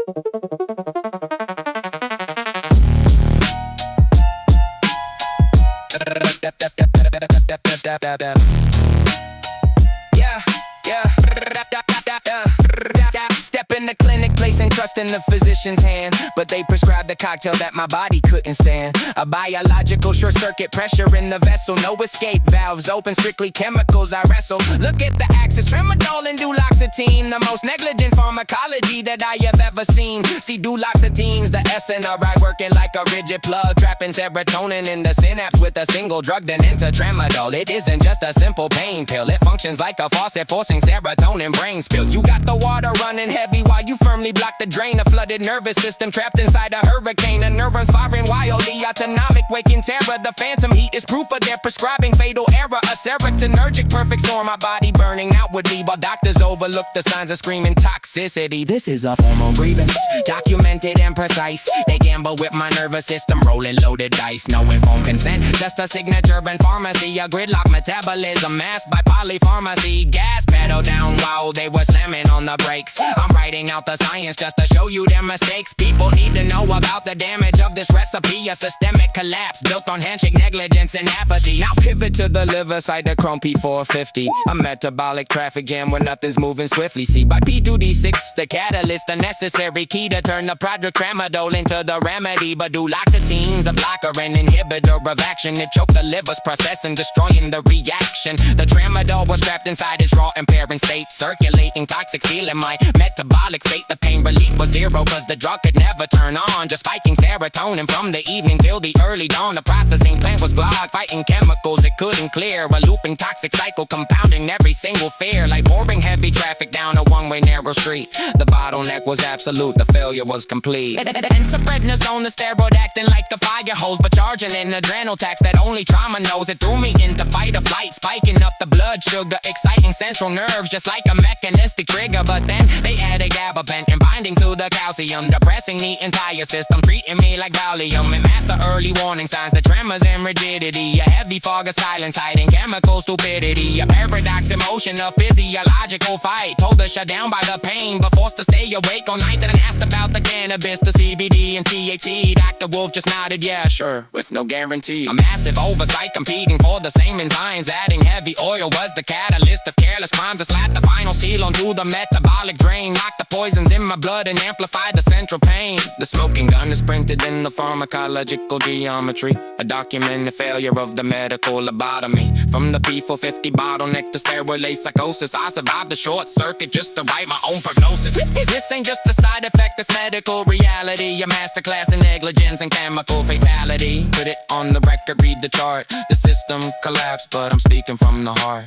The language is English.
Yeah, yeah. Step in the clinic, placing trust in the physician's hand, but they prescribed the cocktail that my body couldn't stand. A biological short-circuit pressure in the vessel, no escape valves open, strictly chemicals I wrestle. Look at the axis, Tramadol and Duloxetine, the most negligent pharmacology that I have ever seen. See, Duloxetine's the SNRI working like a rigid plug, trapping serotonin in the synapse with a single drug, then into Tramadol. It isn't just a simple pain pill, it functions like a faucet, forcing serotonin brain spill. You got the water running heavy while you firmly block the drain. A flooded nervous system trapped inside a hurricane. The neurons firing wildly, autonomic, waking terror. The phantom heat is proof of their prescribing fatal error. A serotonergic perfect storm, my body burning outwardly, while doctors overlook the signs of screaming toxicity. This is a formal grievance, documented and precise. They gamble with my nervous system, rolling loaded dice. No informed consent, just a signature in pharmacy. A gridlock metabolism masked by polypharmacy. Gas pedal down while they were slamming on the brakes. I'm writing out the science just to show you their mistakes. People need to know about the damage of this recipe. A systemic collapse built on handshake negligence and apathy. Now pivot to the liver side, the chrome P450. A metabolic traffic jam where nothing's moving swiftly. See, by P2D6, the catalyst, the necessary key to turn the product Tramadol into the remedy. But Duloxetine's a blocker and inhibitor of action. It choked the liver's processing, destroying the reaction. The Tramadol was trapped inside its raw impairing state, circulating toxic, sealing my metabolic fate. The pain relief was zero, cause the drug could never turn on, just spiking serotonin from the evening till the early dawn. The processing plant was clogged, fighting chemicals it couldn't clear. A looping toxic cycle, compounding every single fear, like pouring heavy traffic down a one-way narrow street. The bottleneck was absolute, the failure was complete. Interprednisone, the steroid acting like a fire hose, but charging an adrenal tax that only trauma knows. It threw me into fight or flight, spiking up the blood sugar, exciting central nerves just like a mechanistic trigger. But then they added gabapentin, binding to the calcium, depressing the entire system, treating me like Valium. It masked the early warning signs, the tremors and rigidity, a heavy fog of silence hiding chemical stupidity. A paradox emotion, a physiological fight, told to shut down by the pain, but forced to stay awake all night. Then I asked about the cannabis, the CBD and THC. Dr. Wolf just nodded, yeah, sure, with no guarantee. A massive oversight, competing for the same enzymes. Adding heavy oil was the catalyst of careless crimes. It slapped the final seal onto the metabolic drain, locked the poisons in my blood and amplified the central pain. The smoking gun is printed in the pharmacological geometry, a documented failure of the medical lobotomy. From the P450 bottleneck to steroid psychosis, I survived the short circuit just to write my own prognosis. This ain't just a side effect, it's medical reality. A masterclass in negligence and chemical fatality. Put it on the record, read the chart. The system collapsed, but I'm speaking from the heart.